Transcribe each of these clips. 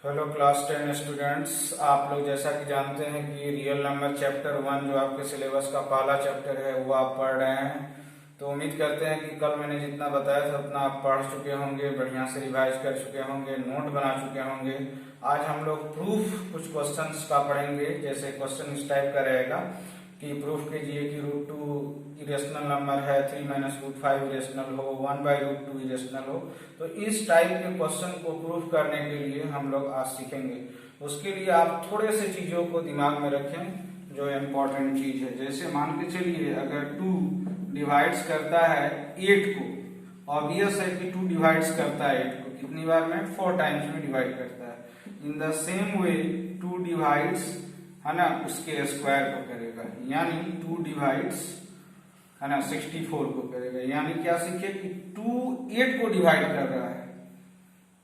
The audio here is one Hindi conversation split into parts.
हेलो क्लास 10 स्टूडेंट्स, आप लोग जैसा कि जानते हैं कि रियल नंबर चैप्टर 1 जो आपके सिलेबस का पहला चैप्टर है वो आप पढ़ रहे हैं। तो उम्मीद करते हैं कि कल मैंने जितना बताया था उतना आप पढ़ चुके होंगे, बढ़िया से रिवाइज कर चुके होंगे, नोट बना चुके होंगे। आज हम लोग प्रूफ कुछ क्वेश्चंस का पढ़ेंगे। जैसे क्वेश्चन इस टाइप का रहेगा कि प्रूफ कीजिए कि √2 इरेशनल नंबर है, 3 - √5 इरेशनल हो, 1/√2 इरेशनल हो। तो इस टाइप के क्वेश्चन को प्रूफ करने के लिए हम लोग आज सीखेंगे। उसके लिए आप थोड़े से चीजों को दिमाग में रखें जो इम्पोर्टेंट चीज है। जैसे मान के चलिए अगर 2 डिवाइड्स करता है 8 को, ऑब्वियस है कि 2 डिवाइड्स करता है 8 को कितनी बार में, 4 टाइम्स में डिवाइड करता है। In the same way 2 divides है ना उसके स्क्वायर को करेगा, यानी 2 डिवाइड्स है ना 64 को करेगा। यानी क्या सीखे कि 2 8 को डिवाइड कर रहा है,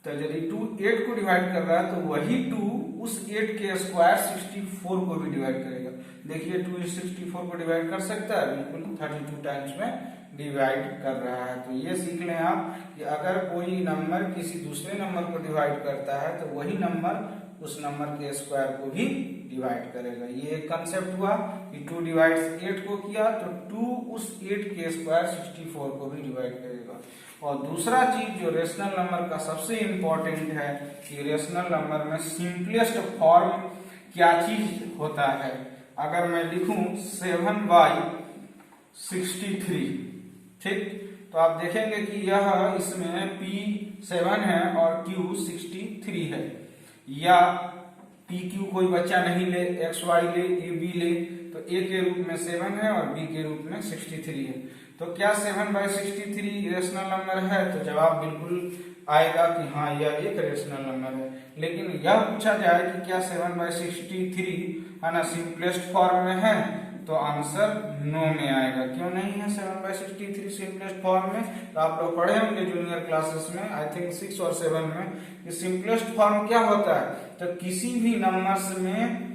तो यदि 2 8 को डिवाइड कर रहा है तो वही 2 उस 8 के स्क्वायर 64 को भी डिवाइड करेगा। देखिए 2 इस 64 को डिवाइड कर सकता है, बिल्कुल 32 टाइम्स में डिवाइड कर रहा है। तो ये सीख लें आप कि अगर कोई नंबर किसी दूसरे नंबर को डिवाइड करता है तो वही नंबर उस नंबर के स्क्वायर को भी डिवाइड करेगा। ये एक कंसेप्ट हुआ कि 2 डिवाइड्स 8 को किया तो 2 उस 8 के स्क्वायर 64 को भी डिवाइड करेगा। और दूसरा चीज जो रेशनल नंबर का सबसे इंपॉर्टेंट है कि रेशनल नंबर में सिंपलेस्ट फॉर्म क्या चीज होता है। अगर मैं लिखूं 7/63, ठीक, तो आप देखेंगे कि यह इसमें P7 है और Q 63 है। या PQ कोई बच्चा नहीं ले, XY ले, AB ले, तो A के रूप में 7 है और B के रूप में 63 है। तो क्या 7/63 रेशनल नंबर है? तो जवाब बिल्कुल आएगा कि हाँ यह एक रेशनल नंबर है। लेकिन यह पूछा जाए कि क्या 7/63 है ना सिंपलेस्ट फॉर्म में है, तो आंसर नो में आएगा। क्यों नहीं है 7/63 सिंपलेस्ट फॉर्म में? तो आप लोग पढ़े होंगे जूनियर क्लासेस में, आई थिंक 6 और 7 में, कि सिंपलेस्ट फॉर्म क्या होता है। तो किसी भी नंबर्स में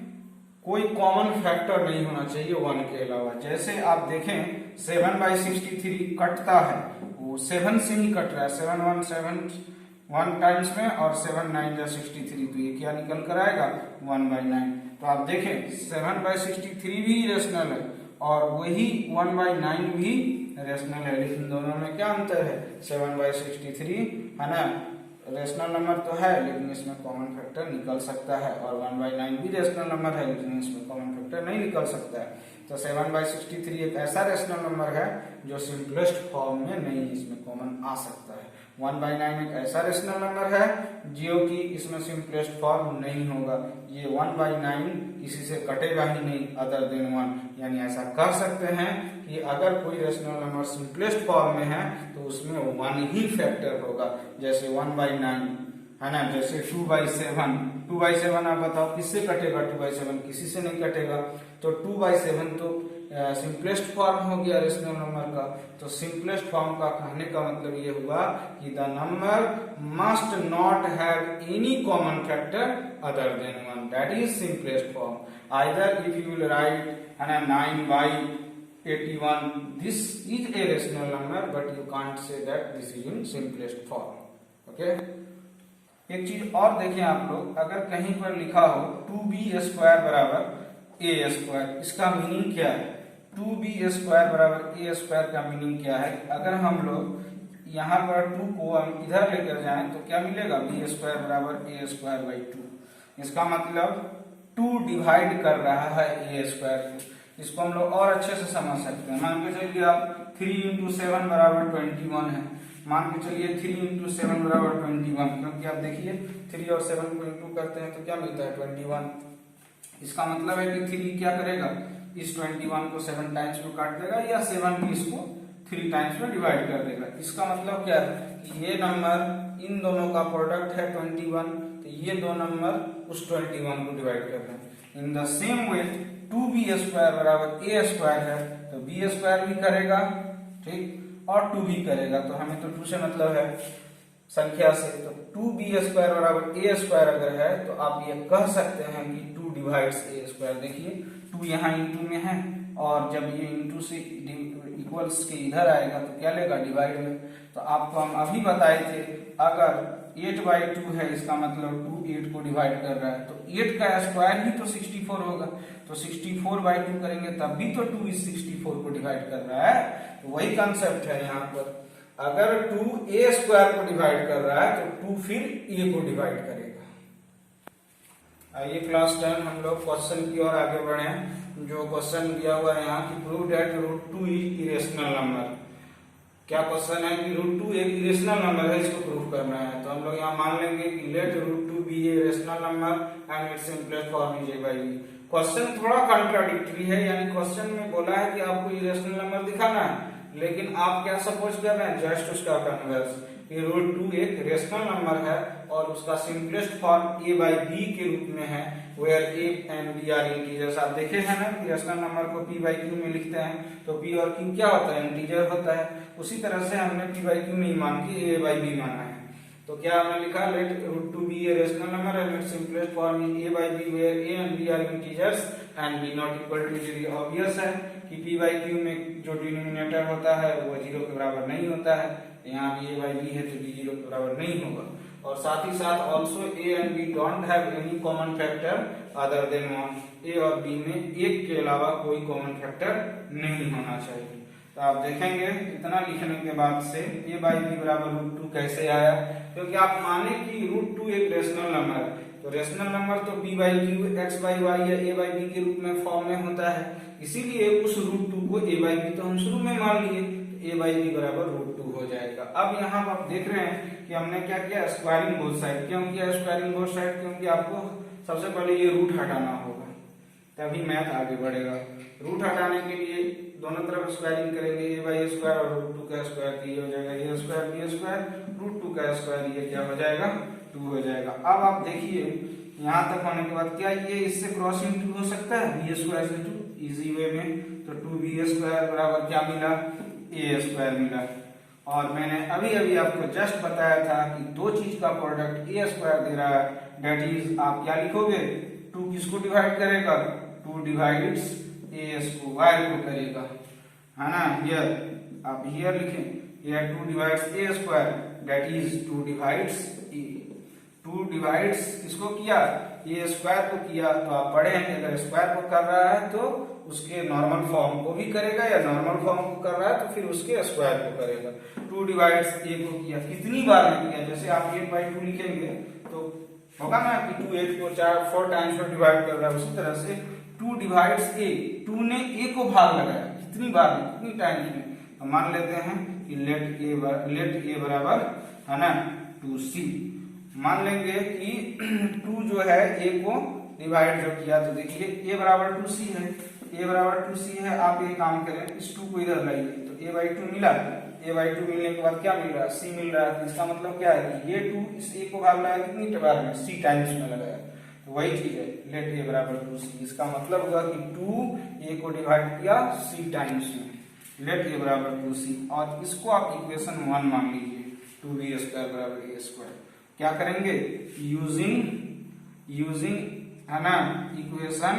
कोई कॉमन फैक्टर नहीं होना चाहिए 1 के अलावा। जैसे आप देखें 7/63 कटता है, वो 7 से ही कट रहा है, 7 1 7 1 टाइम्स में और 7 9 जा 63, तो ये क्या निकल कर आएगा 1/9। तो आप देखें 7/63 भी रेशनल है और वही 1/9 भी रेशनल है। लेकिन दोनों में क्या अंतर है? 7/63 है ना रेशनल नंबर तो है लेकिन इसमें कॉमन फैक्टर निकल सकता है, और 1/9 भी रेशनल नंबर है लेकिन इसमें कॉमन फैक्टर नहीं निकल सकता है। तो 7/63 एक ऐसा रेशनल नंबर है जो सिंपलेस्ट फॉर्म में नहीं, इसमें कॉमन आ सकता है। 1/9 एक ऐसा रेशनल नंबर है जो कि इसमें सिंपलेस्ट फॉर्म नहीं होगा। ये 1/9 किसी से कटेगा ही नहीं अदर देन 1। यानी ऐसा कह सकते हैं कि अगर कोई रेशनल नंबर सिंपलेस्ट फॉर्म में है तो उसमें 1 ही फैक्टर होगा। जैसे 1/9 है ना, जैसे 2/7। 2/7 आप बताओ किससे कटेगा? 2/7 किसी से नहीं कटेगा। तो 2/7 तो सिंपलेस्ट फॉर्म हो गया रेशनल नंबर का। तो सिंपलेस्ट फॉर्म का कहने का मतलब ये हुआ कि the number must not have any common factor other than 1, that is simplest form. Either if you will write 9/81, this is a rational number but you can't say that this is in simplest form. Okay, एक चीज और देखें आप लोग, अगर कहीं पर लिखा हो 2b² बराबर a², इसका मीनिंग क्या है? 2b² बराबर a² का मीनिंग क्या है? अगर हम लोग यहाँ पर 2 को हम इधर लेकर जाएं तो क्या मिलेगा? b² बराबर a²/2। इसका मतलब 2 डिवाइड कर रहा है a²। इसको हम लोग और अच्छे से समझ सकते हैं। मान के चलिए आप 3 × 7 बराबर 21 है। मान के चलिए 3 × 7 बराबर 21, क्योंकि आप देखिए 3 और 7 को इंटू करते हैं तो क्या मिलता है 21। इसका मतलब है कि 3 क्या करेगा, इस 21 को 7 टाइम्स में काट देगा, या 7 भी इसको 3 टाइम्स में डिवाइड कर देगा। इसका मतलब क्या है कि ये नंबर इन दोनों का प्रोडक्ट है 21, तो ये दो नंबर उस 21 को डिवाइड कर रहे हैं। In the same way 2b² बराबर a² है, तो b² भी करेगा, ठीक, और 2 भी करेगा। तो हमें तो 2 से मतलब है संख्या से, तो 2b² बराबर a² अगर है तो आप ये कह सकते हैं कि 2 डिवाइड्स a²। देखिए 2 यहाँ इंटू में है और जब ये इंटू से इक्वल्स के इधर आएगा तो क्या लेगा डिवाइड में। तो आपको हम अभी बताए थे अगर 8/2 है, इसका मतलब 2 8 को डिवाइड कर रहा है, तो 8 का स्क्वायर ही तो 64 होगा, तो 64/2 करेंगे तब भी तो 2 इस 64 को डिवाइड कर रहा है। तो वही कंसेप्ट है यहाँ पर, अगर 2 a स्क्वायर को डिवाइड कर रहा है तो 2 फिर a को डिवाइड करेगा। आइए क्लास 10 हम लोग क्वेश्चन की ओर आगे बढ़े। जो क्वेश्चन दिया हुआ है यहाँ की prove that √2 is irrational number. क्या क्वेश्चन है कि √2 एक इरेशनल नंबर है, इसको प्रूव करना है। तो हम लोग यहाँ मान लेंगे कि let √2 be a irrational number and its simplest form is a/b। Question थोड़ा कॉन्ट्राडिक्टरी है, यानी क्वेश्चन में बोला है कि आपको इरेशनल नंबर दिखाना है, लेकिन आप क्या सपोज कर रहे हैं, जस्ट उसका कन्वर्स। ये √2 एक रेशनल नंबर है और उसका सिंपलेस्ट फॉर्म a/b के रूप में है, where a and b are integers. आप देखे हैं ना कि रेशनल नंबर को p/q में लिखते हैं, तो p और q क्या होता है, इंटीजर होता है। उसी तरह से हमने p/q नहीं मान के a/b माना है। तो क्या हमने लिखा, let √2 be a rational number and its simplest form is a/b where a and b are integers and b not equal to 0। Obvious है कि p/q में जो डिनोमिनेटर होता है वो 0 के बराबर नहीं होता है, यहाँ भी a/b है तो b 0 के बराबर नहीं होगा। और साथ ही साथ also a and b don't have any common factor other than 1। a और b में एक के अलावा कोई कॉमन फैक्टर नहीं होना चाहिए। तो आप देखेंगे इतना लिखने के बाद से a/b बराबर √2 कैसे आया, क्योंकि आप माने कि √2 एक रेशनल नंबर है, तो रेशनल नंबर तो p/q x/y या a/b के रूप में फॉर्म में होता है, इसीलिए उस √2 को a/b तो हम शुरू में मान लिए, a/b बराबर √2 हो जाएगा। अब यहाँ आप देख रहे हैं कि हमने क्या किया, स्क्वायरिंग बोथ साइड। क्यों किया स्क्वायरिंग बोथ साइड, क्योंकि आपको सबसे पहले ये रूट हटाना होगा, तभी मैथ आगे बढ़ेगा। रूट हटाने के लिए दोनों तरफ स्क्वायरिंग करेंगे, a/2 और √2 का स्क्वायर, तो ये हो जाएगा a² b², √2 का स्क्वायर, ये क्या हो जाएगा, 2 हो जाएगा। अब आप देखिए यहाँ तक होने के बाद क्या ये इससे क्रॉस इंटू हो सकता है, b² से 2 इजी वे में, तो 2b² बराबर क्या मिला, a² मिला। और मैंने अभी अभी आपको जस्ट बताया था कि दो चीज का प्रोडक्ट a² दे रहा है, दैट इज आप क्या लिखोगे, 2 किसको डिवाइड करेगा, 2 डिवाइड्स a को y को करेगा, है ना। हियर आप हियर लिखें, here 2 divides a² that is 2 divides a। 2 divides किसको किया, a² को किया। तो आप पढ़े हैं कि अगर स्क्वायर को कर रहा है तो उसके नॉर्मल फॉर्म को भी करेगा, या नॉर्मल फॉर्म को कर रहा है तो फिर उसके स्क्वायर को करेगा। 2 डिवाइड्स a को किया, कितनी बार में किया, जैसे आप 8/2 लिखेंगे तो होगा ना कि 2 8 को 4 टाइम्स में डिवाइड कर रहा है, उसी तरह से 2 डिवाइड्स a, 2 ने a को भाग लगाया, कितनी बार में, कितनी टाइम्स में। तो मान लेते हैं कि लेट a बराबर है ना 2c। मान लेंगे कि 2 जो है a को डिवाइड जो किया, तो देखिए a बराबर 2c है, a बराबर 2c है। आप ये काम करें, इस 2 को इधर लाइए, तो a/2 मिला, a/2 मिलने के बाद क्या मिल रहा है, c मिल रहा है। इसका मतलब क्या है कि ये 2 इस a को भाग लगाया कितनी बार में, c टाइम्स में लगाया, तो वही चीज है लेट a बराबर 2c। इसका मतलब होगा कि 2 a को डिवाइड किया c टाइम्स में, लेट a बराबर 2c। और इसको आप इक्वेशन 1 मान लीजिए, 2b² बराबर a²। क्या करेंगे, यूजिंग है ना इक्वेशन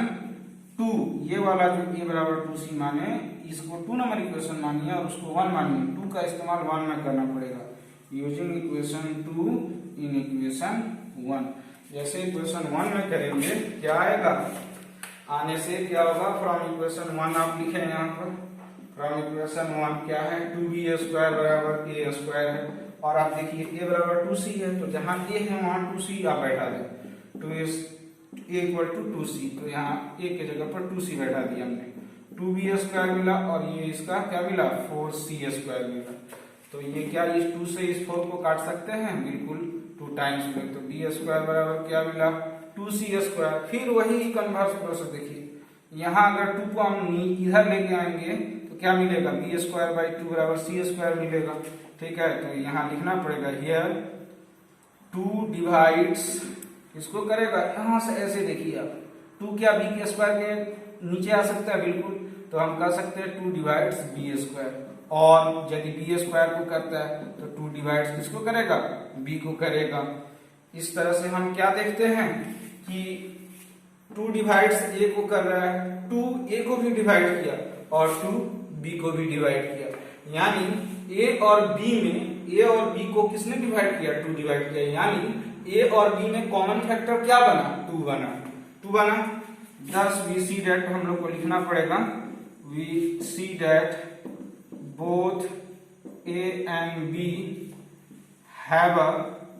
2, ये वाला जो a बराबर 2c माने, इसको 2 नंबर इक्वेशन मानिए और उसको 1 मानिए। 2 का इस्तेमाल 1 में करना पड़ेगा, यूजिंग इक्वेशन 2 इन इक्वेशन 1। जैसे इक्वेशन 1 में करेंगे क्या आएगा, आने से क्या होगा, फ्रॉम इक्वेशन 1 आप लिखें यहाँ पर, फ्रॉम इक्वेशन 1 क्या है, 2b² बराबर a² है। और आप देखिए a बराबर 2c है, तो जहां a है वहां 2c आप बैठा दें, 2c, तो यहाँ a के जगह पर 2c बैठा दिया हमने। 2b² मिला और ये इसका क्या मिला, 4c² मिला। तो ये क्या, इस 2 से इस 4 को काट सकते हैं, बिल्कुल 2 टाइम्स में, तो b² बराबर क्या मिला, 2c²। फिर वही कन्वर्स प्रोसेस देखिए, यहाँ अगर 2 को हम इधर लेके आएंगे तो क्या मिलेगा, b² 2 बराबर c² मिलेगा, ठीक है। तो यहाँ लिखना पड़ेगा, हियर 2 डिवाइड्स इसको करेगा, यहाँ से ऐसे देखिए आप, 2 क्या b² के नीचे आ सकता है, बिल्कुल, तो हम कह सकते हैं 2 डिवाइड्स b²। और यदि b² को करता है तो 2 डिवाइड्स किसको करेगा, b को करेगा। इस तरह से हम क्या देखते हैं कि 2 डिवाइड्स a को कर रहा है, 2 a को भी डिवाइड किया और 2 b को भी डिवाइड किया, यानी a और b में ए और बी को किसने डिवाइड किया, 2 डिवाइड किया, यानी ए और बी में कॉमन फैक्टर क्या बना, 2 बना। thus we see that हम लोग को लिखना पड़ेगा, we see that both a and b have a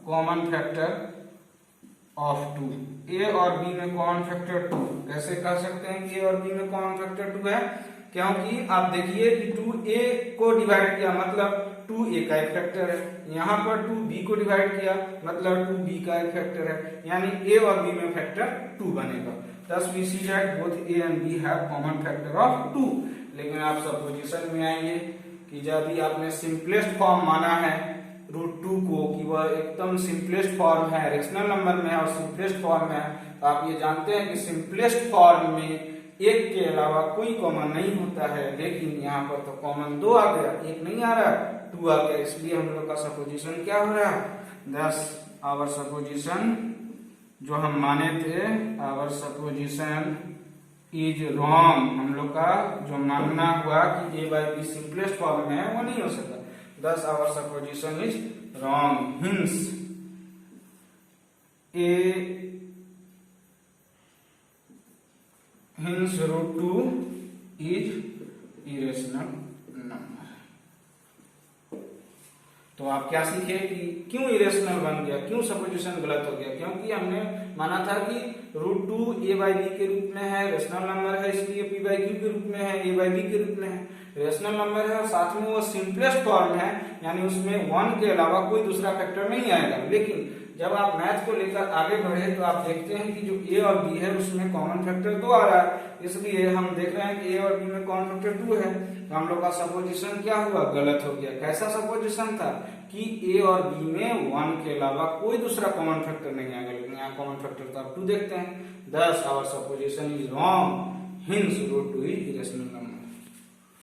common factor of 2। a और b में कॉमन फैक्टर 2 कैसे कह सकते हैं कि a और b में कॉमन फैक्टर 2 है, क्योंकि आप देखिए कि 2a को डिवाइड किया मतलब 2a का एक फैक्टर है, यहाँ पर 2b को डिवाइड किया मतलब 2b का एक फैक्टर है, यानी a और b में फैक्टर 2 बनेगा। thus we see that both a and b have common factor of 2। लेकिन आप सपोजिशन में आएंगे कि जब भी आपने सिंपलेस्ट फॉर्म माना है √2 को कि वह एकदम सिंपलेस्ट फॉर्म है, रेशनल नंबर में है और सिंपलेस्ट फॉर्म है, तो आप ये जानते हैं कि सिंपलेस्ट फॉर्म में एक के अलावा कोई कॉमन नहीं होता है, लेकिन यहाँ पर तो कॉमन 2 आ गया, एक नहीं आ रहा, 2 आ गया, इसलिए हम लोग का सपोजिशन क्या हो रहा है, thus आवर सपोजिशन जो हम माने थे, आवर सपोजिशन इज रॉन्ग। हम लोग का जो मानना हुआ कि a by B simplest form में है वो नहीं हो सकता, thus our supposition is wrong. hence √2 is irrational number. तो आप क्या सीखे कि क्यों इरेशनल बन गया, क्यों सपोजिशन गलत हो गया, क्योंकि हमने माना था कि √2 a बाई बी के रूप में है, रेशनल नंबर है, इसलिए p बाई क्यू के रूप में है, a बाई बी के रूप में है, रेशनल नंबर है और साथ में वो सिंपलेस्ट फॉर्म है, यानी उसमें 1 के अलावा कोई दूसरा फैक्टर नहीं आएगा। लेकिन जब आप मैथ को लेकर आगे बढ़े तो आप देखते हैं कि जो a और b है उसमें कॉमन फैक्टर 2 आ रहा है, इसलिए हम देख रहे हैं कि a और b में कॉमन फैक्टर 2 है, तो हम लोग का सपोजिशन क्या हुआ, गलत हो गया। कैसा सपोजिशन था कि a और b में 1 के अलावा कोई दूसरा कॉमन फैक्टर नहीं आएगा, लेकिन यहाँ कॉमन फैक्टर तो आप 2 देखते हैं, thus our supposition is wrong, hence √2 is irrational number.